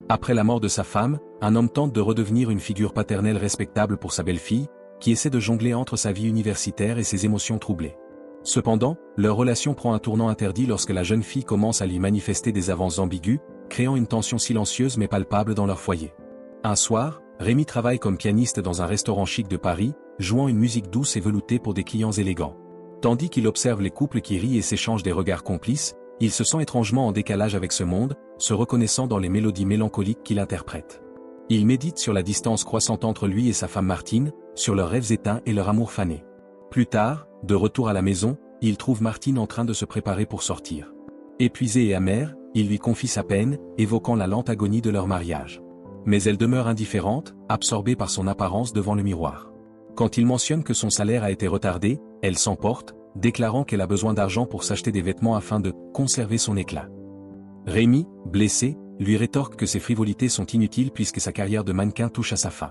Après la mort de sa femme, un homme tente de redevenir une figure paternelle respectable pour sa belle-fille, qui essaie de jongler entre sa vie universitaire et ses émotions troublées. Cependant, leur relation prend un tournant interdit lorsque la jeune fille commence à lui manifester des avances ambiguës, créant une tension silencieuse mais palpable dans leur foyer. Un soir, Rémi travaille comme pianiste dans un restaurant chic de Paris, jouant une musique douce et veloutée pour des clients élégants. Tandis qu'il observe les couples qui rient et s'échangent des regards complices, il se sent étrangement en décalage avec ce monde, se reconnaissant dans les mélodies mélancoliques qu'il interprète. Il médite sur la distance croissante entre lui et sa femme Martine, sur leurs rêves éteints et leur amour fané. Plus tard, de retour à la maison, il trouve Martine en train de se préparer pour sortir. Épuisée et amère, il lui confie sa peine, évoquant la lente agonie de leur mariage. Mais elle demeure indifférente, absorbée par son apparence devant le miroir. Quand il mentionne que son salaire a été retardé, elle s'emporte, déclarant qu'elle a besoin d'argent pour s'acheter des vêtements afin de conserver son éclat. Rémi, blessé, lui rétorque que ses frivolités sont inutiles puisque sa carrière de mannequin touche à sa fin.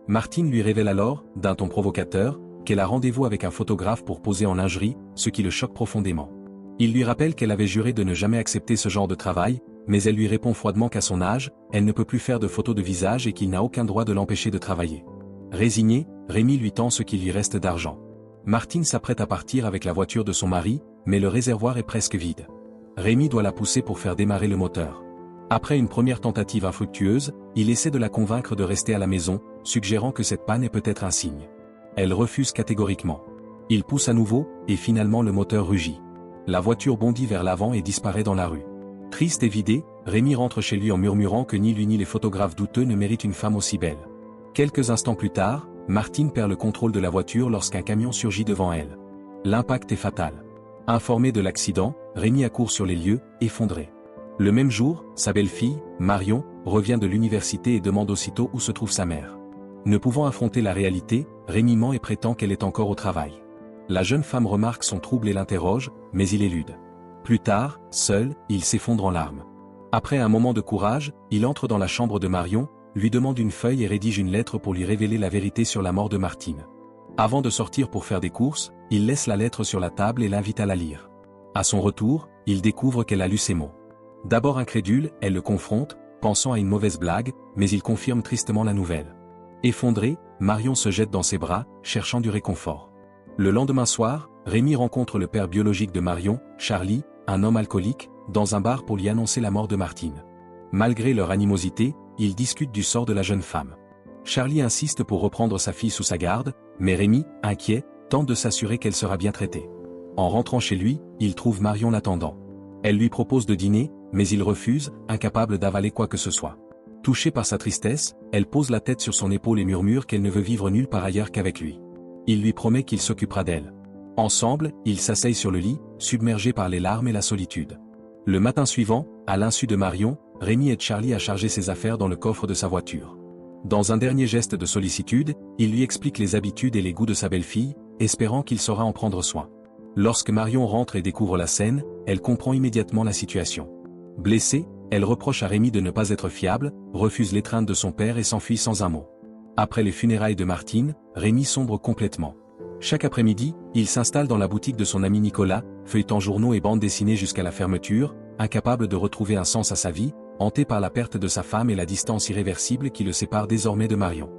Martine lui révèle alors, d'un ton provocateur, qu'elle a rendez-vous avec un photographe pour poser en lingerie, ce qui le choque profondément. Il lui rappelle qu'elle avait juré de ne jamais accepter ce genre de travail, mais elle lui répond froidement qu'à son âge, elle ne peut plus faire de photos de visage et qu'il n'a aucun droit de l'empêcher de travailler. Résigné, Rémi lui tend ce qui lui reste d'argent. Martine s'apprête à partir avec la voiture de son mari, mais le réservoir est presque vide. Rémi doit la pousser pour faire démarrer le moteur. Après une première tentative infructueuse, il essaie de la convaincre de rester à la maison, suggérant que cette panne est peut-être un signe. Elle refuse catégoriquement. Il pousse à nouveau, et finalement le moteur rugit. La voiture bondit vers l'avant et disparaît dans la rue. Triste et vidé, Rémi rentre chez lui en murmurant que ni lui ni les photographes douteux ne méritent une femme aussi belle. Quelques instants plus tard, Martine perd le contrôle de la voiture lorsqu'un camion surgit devant elle. L'impact est fatal. Informé de l'accident, Rémi accourt sur les lieux, effondré. Le même jour, sa belle-fille, Marion, revient de l'université et demande aussitôt où se trouve sa mère. Ne pouvant affronter la réalité, Rémi ment et prétend qu'elle est encore au travail. La jeune femme remarque son trouble et l'interroge, mais il élude. Plus tard, seul, il s'effondre en larmes. Après un moment de courage, il entre dans la chambre de Marion, lui demande une feuille et rédige une lettre pour lui révéler la vérité sur la mort de Martine. Avant de sortir pour faire des courses, il laisse la lettre sur la table et l'invite à la lire. À son retour, il découvre qu'elle a lu ces mots. D'abord incrédule, elle le confronte, pensant à une mauvaise blague, mais il confirme tristement la nouvelle. Effondrée, Marion se jette dans ses bras, cherchant du réconfort. Le lendemain soir, Rémi rencontre le père biologique de Marion, Charlie, un homme alcoolique, dans un bar pour lui annoncer la mort de Martine. Malgré leur animosité, ils discutent du sort de la jeune femme. Charlie insiste pour reprendre sa fille sous sa garde, mais Rémi, inquiet, tente de s'assurer qu'elle sera bien traitée. En rentrant chez lui, il trouve Marion l'attendant. Elle lui propose de dîner, mais il refuse, incapable d'avaler quoi que ce soit. Touchée par sa tristesse, elle pose la tête sur son épaule et murmure qu'elle ne veut vivre nulle part ailleurs qu'avec lui. Il lui promet qu'il s'occupera d'elle. Ensemble, ils s'asseyent sur le lit, submergés par les larmes et la solitude. Le matin suivant, à l'insu de Marion, Rémi aide Charlie à charger ses affaires dans le coffre de sa voiture. Dans un dernier geste de sollicitude, il lui explique les habitudes et les goûts de sa belle-fille, espérant qu'il saura en prendre soin. Lorsque Marion rentre et découvre la scène, elle comprend immédiatement la situation. Blessée, elle reproche à Rémi de ne pas être fiable, refuse l'étreinte de son père et s'enfuit sans un mot. Après les funérailles de Martine, Rémi sombre complètement. Chaque après-midi, il s'installe dans la boutique de son ami Nicolas, feuilletant journaux et bandes dessinées jusqu'à la fermeture, incapable de retrouver un sens à sa vie, hanté par la perte de sa femme et la distance irréversible qui le sépare désormais de Marion.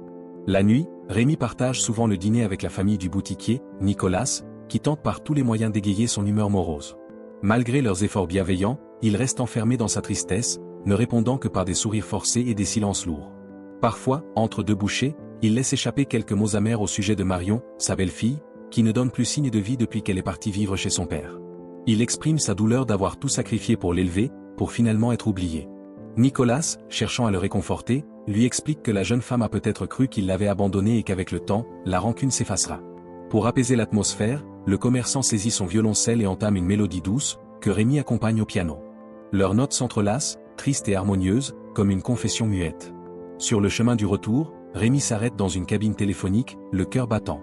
La nuit, Rémi partage souvent le dîner avec la famille du boutiquier, Nicolas, qui tente par tous les moyens d'égayer son humeur morose. Malgré leurs efforts bienveillants, il reste enfermé dans sa tristesse, ne répondant que par des sourires forcés et des silences lourds. Parfois, entre deux bouchées, il laisse échapper quelques mots amers au sujet de Marion, sa belle-fille, qui ne donne plus signe de vie depuis qu'elle est partie vivre chez son père. Il exprime sa douleur d'avoir tout sacrifié pour l'élever, pour finalement être oublié. Nicolas, cherchant à le réconforter, lui explique que la jeune femme a peut-être cru qu'il l'avait abandonnée et qu'avec le temps, la rancune s'effacera. Pour apaiser l'atmosphère, le commerçant saisit son violoncelle et entame une mélodie douce, que Rémi accompagne au piano. Leurs notes s'entrelacent, tristes et harmonieuses, comme une confession muette. Sur le chemin du retour, Rémi s'arrête dans une cabine téléphonique, le cœur battant.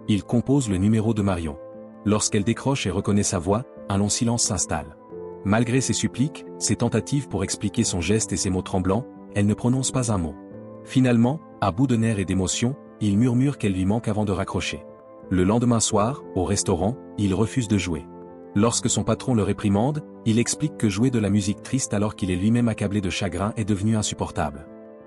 Il compose le numéro de Marion. Lorsqu'elle décroche et reconnaît sa voix, un long silence s'installe. Malgré ses suppliques, ses tentatives pour expliquer son geste et ses mots tremblants, elle ne prononce pas un mot. Finalement, à bout de nerfs et d'émotion, il murmure qu'elle lui manque avant de raccrocher. Le lendemain soir, au restaurant, il refuse de jouer. Lorsque son patron le réprimande, il explique que jouer de la musique triste alors qu'il est lui-même accablé de chagrin est devenu insupportable.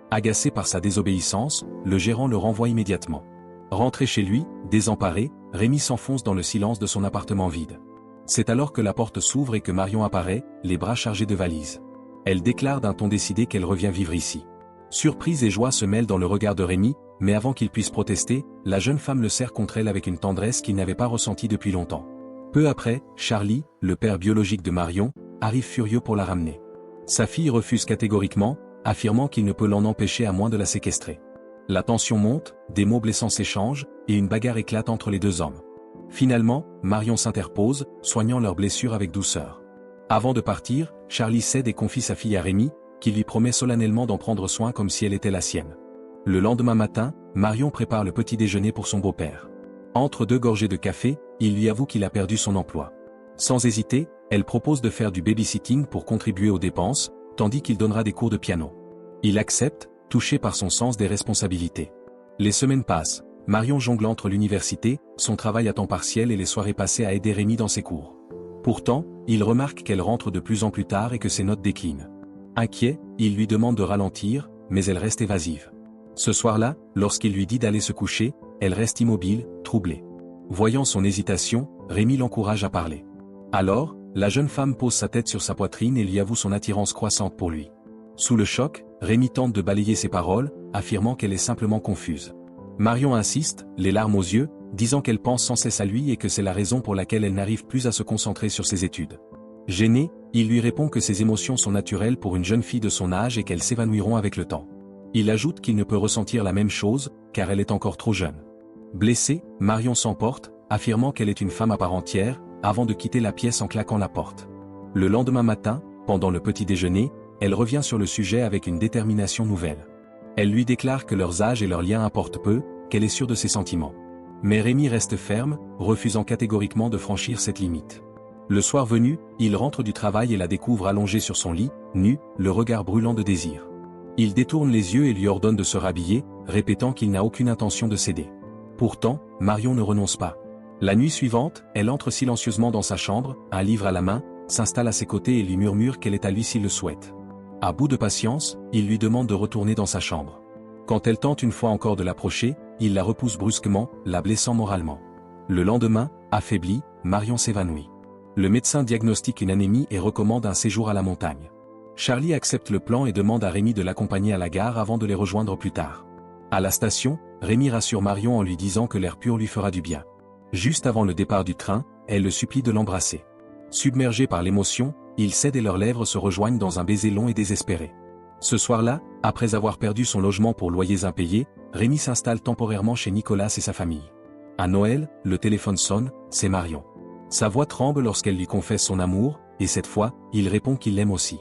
Agacé par sa désobéissance, le gérant le renvoie immédiatement. Rentré chez lui, désemparé, Rémi s'enfonce dans le silence de son appartement vide. C'est alors que la porte s'ouvre et que Marion apparaît, les bras chargés de valises. Elle déclare d'un ton décidé qu'elle revient vivre ici. Surprise et joie se mêlent dans le regard de Rémi, mais avant qu'il puisse protester, la jeune femme le serre contre elle avec une tendresse qu'il n'avait pas ressentie depuis longtemps. Peu après, Charlie, le père biologique de Marion, arrive furieux pour la ramener. Sa fille refuse catégoriquement, affirmant qu'il ne peut l'en empêcher à moins de la séquestrer. La tension monte, des mots blessants s'échangent, et une bagarre éclate entre les deux hommes. Finalement, Marion s'interpose, soignant leurs blessures avec douceur. Avant de partir, Charlie cède et confie sa fille à Rémi, qui lui promet solennellement d'en prendre soin comme si elle était la sienne. Le lendemain matin, Marion prépare le petit déjeuner pour son beau-père. Entre deux gorgées de café, il lui avoue qu'il a perdu son emploi. Sans hésiter, elle propose de faire du babysitting pour contribuer aux dépenses, tandis qu'il donnera des cours de piano. Il accepte, touché par son sens des responsabilités. Les semaines passent, Marion jongle entre l'université, son travail à temps partiel et les soirées passées à aider Rémi dans ses cours. Pourtant, il remarque qu'elle rentre de plus en plus tard et que ses notes déclinent. Inquiet, il lui demande de ralentir, mais elle reste évasive. Ce soir-là, lorsqu'il lui dit d'aller se coucher, elle reste immobile, troublée. Voyant son hésitation, Rémi l'encourage à parler. Alors, la jeune femme pose sa tête sur sa poitrine et lui avoue son attirance croissante pour lui. Sous le choc, Rémi tente de balayer ses paroles, affirmant qu'elle est simplement confuse. Marion insiste, les larmes aux yeux, disant qu'elle pense sans cesse à lui et que c'est la raison pour laquelle elle n'arrive plus à se concentrer sur ses études. Gêné, il lui répond que ses émotions sont naturelles pour une jeune fille de son âge et qu'elles s'évanouiront avec le temps. Il ajoute qu'il ne peut ressentir la même chose, car elle est encore trop jeune. Blessée, Marion s'emporte, affirmant qu'elle est une femme à part entière, avant de quitter la pièce en claquant la porte. Le lendemain matin, pendant le petit déjeuner, elle revient sur le sujet avec une détermination nouvelle. Elle lui déclare que leurs âges et leurs liens importent peu, qu'elle est sûre de ses sentiments. Mais Rémi reste ferme, refusant catégoriquement de franchir cette limite. Le soir venu, il rentre du travail et la découvre allongée sur son lit, nue, le regard brûlant de désir. Il détourne les yeux et lui ordonne de se rhabiller, répétant qu'il n'a aucune intention de céder. Pourtant, Marion ne renonce pas. La nuit suivante, elle entre silencieusement dans sa chambre, un livre à la main, s'installe à ses côtés et lui murmure qu'elle est à lui s'il le souhaite. À bout de patience, il lui demande de retourner dans sa chambre. Quand elle tente une fois encore de l'approcher, il la repousse brusquement, la blessant moralement. Le lendemain, affaiblie, Marion s'évanouit. Le médecin diagnostique une anémie et recommande un séjour à la montagne. Charlie accepte le plan et demande à Rémi de l'accompagner à la gare avant de les rejoindre plus tard. À la station, Rémi rassure Marion en lui disant que l'air pur lui fera du bien. Juste avant le départ du train, elle le supplie de l'embrasser. Submergé par l'émotion, il cède et leurs lèvres se rejoignent dans un baiser long et désespéré. Ce soir-là, après avoir perdu son logement pour loyers impayés, Rémi s'installe temporairement chez Nicolas et sa famille. À Noël, le téléphone sonne, c'est Marion. Sa voix tremble lorsqu'elle lui confesse son amour, et cette fois, il répond qu'il l'aime aussi.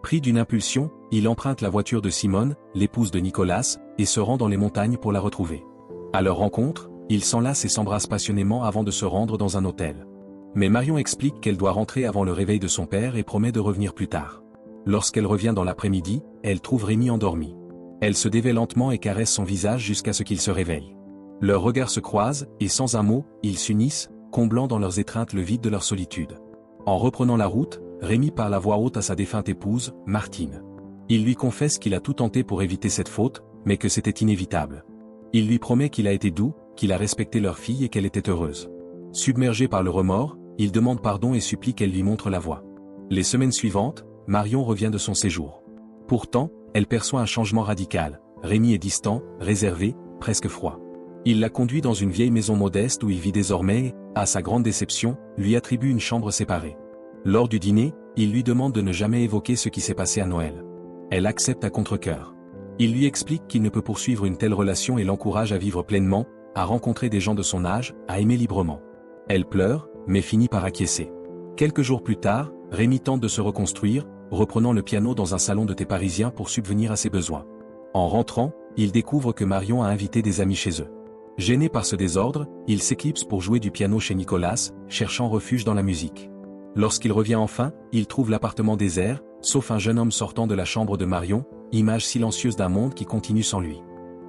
Pris d'une impulsion, il emprunte la voiture de Simone, l'épouse de Nicolas, et se rend dans les montagnes pour la retrouver. À leur rencontre, ils s'enlacent et s'embrassent passionnément avant de se rendre dans un hôtel. Mais Marion explique qu'elle doit rentrer avant le réveil de son père et promet de revenir plus tard. Lorsqu'elle revient dans l'après-midi, elle trouve Rémi endormi. Elle se dévait lentement et caresse son visage jusqu'à ce qu'il se réveille. Leurs regards se croisent, et sans un mot, ils s'unissent, comblant dans leurs étreintes le vide de leur solitude. En reprenant la route, Rémi parle à voix haute à sa défunte épouse, Martine. Il lui confesse qu'il a tout tenté pour éviter cette faute, mais que c'était inévitable. Il lui promet qu'il a été doux, qu'il a respecté leur fille et qu'elle était heureuse. Submergé par le remords, il demande pardon et supplie qu'elle lui montre la voie. Les semaines suivantes, Marion revient de son séjour. Pourtant, elle perçoit un changement radical. Rémi est distant, réservé, presque froid. Il la conduit dans une vieille maison modeste où il vit désormais et, à sa grande déception, lui attribue une chambre séparée. Lors du dîner, il lui demande de ne jamais évoquer ce qui s'est passé à Noël. Elle accepte à contre-cœur. Il lui explique qu'il ne peut poursuivre une telle relation et l'encourage à vivre pleinement, à rencontrer des gens de son âge, à aimer librement. Elle pleure, mais finit par acquiescer. Quelques jours plus tard, Rémi tente de se reconstruire, reprenant le piano dans un salon de thé parisien pour subvenir à ses besoins. En rentrant, il découvre que Marion a invité des amis chez eux. Gêné par ce désordre, il s'éclipse pour jouer du piano chez Nicolas, cherchant refuge dans la musique. Lorsqu'il revient enfin, il trouve l'appartement désert, sauf un jeune homme sortant de la chambre de Marion, image silencieuse d'un monde qui continue sans lui.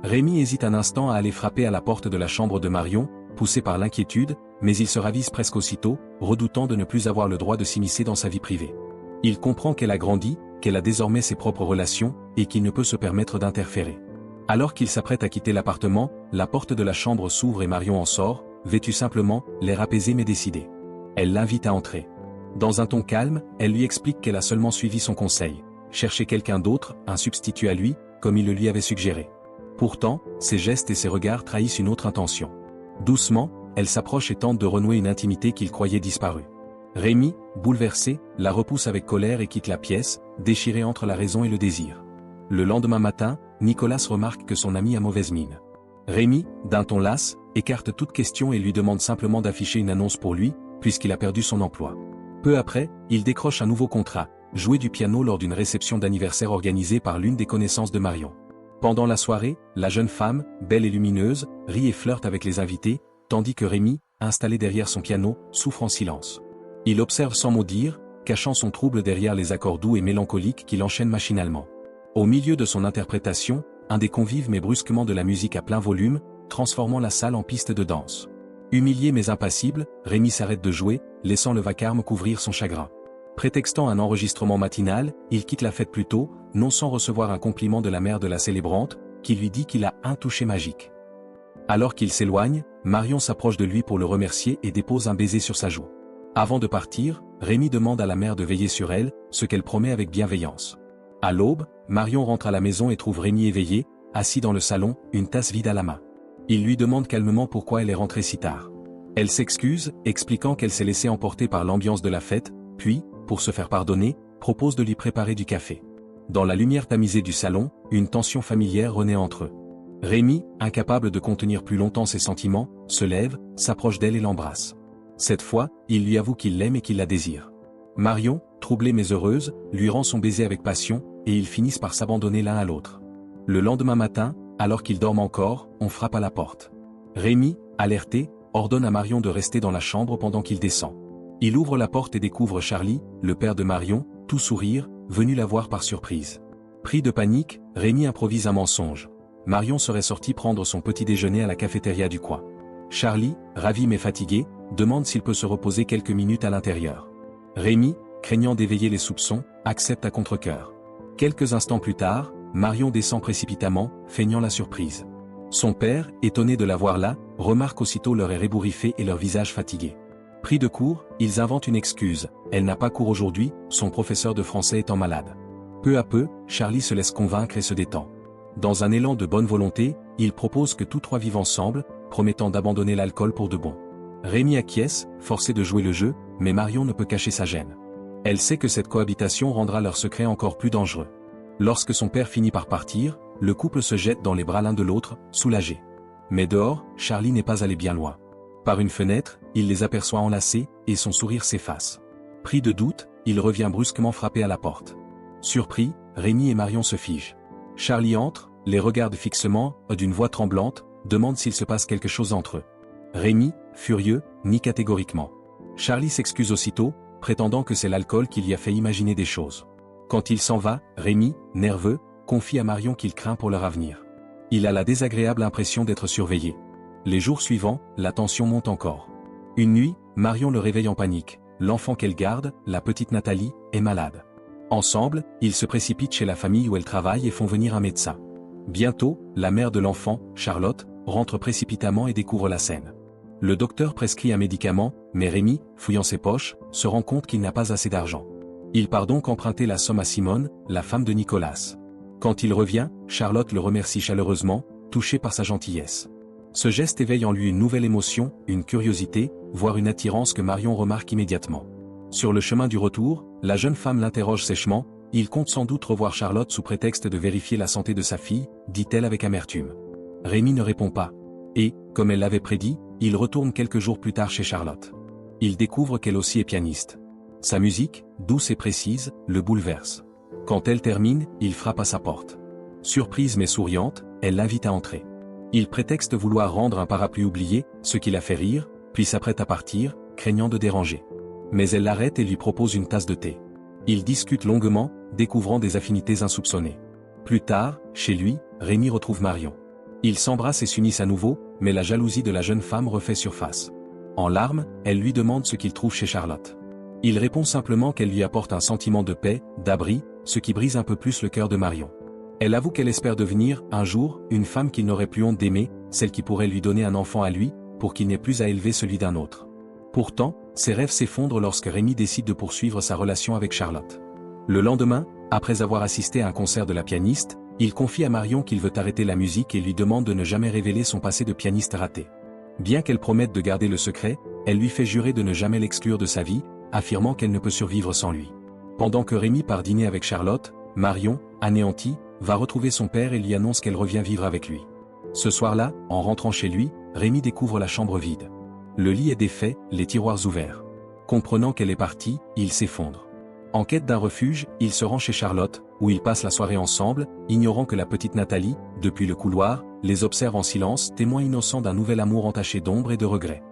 Rémi hésite un instant à aller frapper à la porte de la chambre de Marion, poussé par l'inquiétude, mais il se ravise presque aussitôt, redoutant de ne plus avoir le droit de s'immiscer dans sa vie privée. Il comprend qu'elle a grandi, qu'elle a désormais ses propres relations, et qu'il ne peut se permettre d'interférer. Alors qu'il s'apprête à quitter l'appartement, la porte de la chambre s'ouvre et Marion en sort, vêtue simplement, l'air apaisé mais décidé. Elle l'invite à entrer. Dans un ton calme, elle lui explique qu'elle a seulement suivi son conseil. Chercher quelqu'un d'autre, un substitut à lui, comme il le lui avait suggéré. Pourtant, ses gestes et ses regards trahissent une autre intention. Doucement, elle s'approche et tente de renouer une intimité qu'il croyait disparue. Rémi, bouleversé, la repousse avec colère et quitte la pièce, déchiré entre la raison et le désir. Le lendemain matin, Nicolas remarque que son ami a mauvaise mine. Rémi, d'un ton las, écarte toute question et lui demande simplement d'afficher une annonce pour lui, puisqu'il a perdu son emploi. Peu après, il décroche un nouveau contrat, jouer du piano lors d'une réception d'anniversaire organisée par l'une des connaissances de Marion. Pendant la soirée, la jeune femme, belle et lumineuse, rit et flirte avec les invités, tandis que Rémi, installé derrière son piano, souffre en silence. Il observe sans mot dire, cachant son trouble derrière les accords doux et mélancoliques qu'il enchaîne machinalement. Au milieu de son interprétation, un des convives met brusquement de la musique à plein volume, transformant la salle en piste de danse. Humilié mais impassible, Rémi s'arrête de jouer, laissant le vacarme couvrir son chagrin. Prétextant un enregistrement matinal, il quitte la fête plus tôt, non sans recevoir un compliment de la mère de la célébrante, qui lui dit qu'il a un toucher magique. Alors qu'il s'éloigne, Marion s'approche de lui pour le remercier et dépose un baiser sur sa joue. Avant de partir, Rémi demande à la mère de veiller sur elle, ce qu'elle promet avec bienveillance. À l'aube, Marion rentre à la maison et trouve Rémi éveillé, assis dans le salon, une tasse vide à la main. Il lui demande calmement pourquoi elle est rentrée si tard. Elle s'excuse, expliquant qu'elle s'est laissée emporter par l'ambiance de la fête, puis, pour se faire pardonner, propose de lui préparer du café. Dans la lumière tamisée du salon, une tension familière renaît entre eux. Rémi, incapable de contenir plus longtemps ses sentiments, se lève, s'approche d'elle et l'embrasse. Cette fois, il lui avoue qu'il l'aime et qu'il la désire. Marion, troublée mais heureuse, lui rend son baiser avec passion, et ils finissent par s'abandonner l'un à l'autre. Le lendemain matin, alors qu'ils dorment encore, on frappe à la porte. Rémi, alerté, ordonne à Marion de rester dans la chambre pendant qu'il descend. Il ouvre la porte et découvre Charlie, le père de Marion, tout sourire, venu la voir par surprise. Pris de panique, Rémi improvise un mensonge. Marion serait sortie prendre son petit déjeuner à la cafétéria du coin. Charlie, ravi mais fatigué, demande s'il peut se reposer quelques minutes à l'intérieur. Rémi, craignant d'éveiller les soupçons, accepte à contre-cœur. Quelques instants plus tard, Marion descend précipitamment, feignant la surprise. Son père, étonné de la voir là, remarque aussitôt leur air ébouriffé et leur visage fatigué. Pris de court, ils inventent une excuse, elle n'a pas cours aujourd'hui, son professeur de français étant malade. Peu à peu, Charlie se laisse convaincre et se détend. Dans un élan de bonne volonté, il propose que tous trois vivent ensemble, promettant d'abandonner l'alcool pour de bon. Rémi acquiesce, forcé de jouer le jeu, mais Marion ne peut cacher sa gêne. Elle sait que cette cohabitation rendra leur secret encore plus dangereux. Lorsque son père finit par partir, le couple se jette dans les bras l'un de l'autre, soulagé. Mais dehors, Charlie n'est pas allé bien loin. Par une fenêtre, il les aperçoit enlacés, et son sourire s'efface. Pris de doute, il revient brusquement frapper à la porte. Surpris, Rémi et Marion se figent. Charlie entre, les regarde fixement, d'une voix tremblante, demande s'il se passe quelque chose entre eux. Rémi, furieux, nie catégoriquement. Charlie s'excuse aussitôt, prétendant que c'est l'alcool qui lui a fait imaginer des choses. Quand il s'en va, Rémi, nerveux, confie à Marion qu'il craint pour leur avenir. Il a la désagréable impression d'être surveillé. Les jours suivants, la tension monte encore. Une nuit, Marion le réveille en panique. L'enfant qu'elle garde, la petite Nathalie, est malade. Ensemble, ils se précipitent chez la famille où elle travaille et font venir un médecin. Bientôt, la mère de l'enfant, Charlotte, rentre précipitamment et découvre la scène. Le docteur prescrit un médicament, mais Rémi, fouillant ses poches, se rend compte qu'il n'a pas assez d'argent. Il part donc emprunter la somme à Simone, la femme de Nicolas. Quand il revient, Charlotte le remercie chaleureusement, touchée par sa gentillesse. Ce geste éveille en lui une nouvelle émotion, une curiosité, voire une attirance que Marion remarque immédiatement. Sur le chemin du retour, la jeune femme l'interroge sèchement, il compte sans doute revoir Charlotte sous prétexte de vérifier la santé de sa fille, dit-elle avec amertume. Rémi ne répond pas. Et, comme elle l'avait prédit, il retourne quelques jours plus tard chez Charlotte. Il découvre qu'elle aussi est pianiste. Sa musique, douce et précise, le bouleverse. Quand elle termine, il frappe à sa porte. Surprise mais souriante, elle l'invite à entrer. Il prétexte vouloir rendre un parapluie oublié, ce qui la fait rire, puis s'apprête à partir, craignant de déranger. Mais elle l'arrête et lui propose une tasse de thé. Ils discutent longuement, découvrant des affinités insoupçonnées. Plus tard, chez lui, Rémi retrouve Marion. Ils s'embrassent et s'unissent à nouveau, mais la jalousie de la jeune femme refait surface. En larmes, elle lui demande ce qu'il trouve chez Charlotte. Il répond simplement qu'elle lui apporte un sentiment de paix, d'abri, ce qui brise un peu plus le cœur de Marion. Elle avoue qu'elle espère devenir, un jour, une femme qu'il n'aurait plus honte d'aimer, celle qui pourrait lui donner un enfant à lui, pour qu'il n'ait plus à élever celui d'un autre. Pourtant, ses rêves s'effondrent lorsque Rémi décide de poursuivre sa relation avec Charlotte. Le lendemain, après avoir assisté à un concert de la pianiste, il confie à Marion qu'il veut arrêter la musique et lui demande de ne jamais révéler son passé de pianiste raté. Bien qu'elle promette de garder le secret, elle lui fait jurer de ne jamais l'exclure de sa vie, affirmant qu'elle ne peut survivre sans lui. Pendant que Rémi part dîner avec Charlotte, Marion, anéantie, va retrouver son père et lui annonce qu'elle revient vivre avec lui. Ce soir-là, en rentrant chez lui, Rémi découvre la chambre vide. Le lit est défait, les tiroirs ouverts. Comprenant qu'elle est partie, il s'effondre. En quête d'un refuge, il se rend chez Charlotte, où ils passent la soirée ensemble, ignorant que la petite Nathalie, depuis le couloir, les observe en silence, témoin innocent d'un nouvel amour entaché d'ombre et de regrets.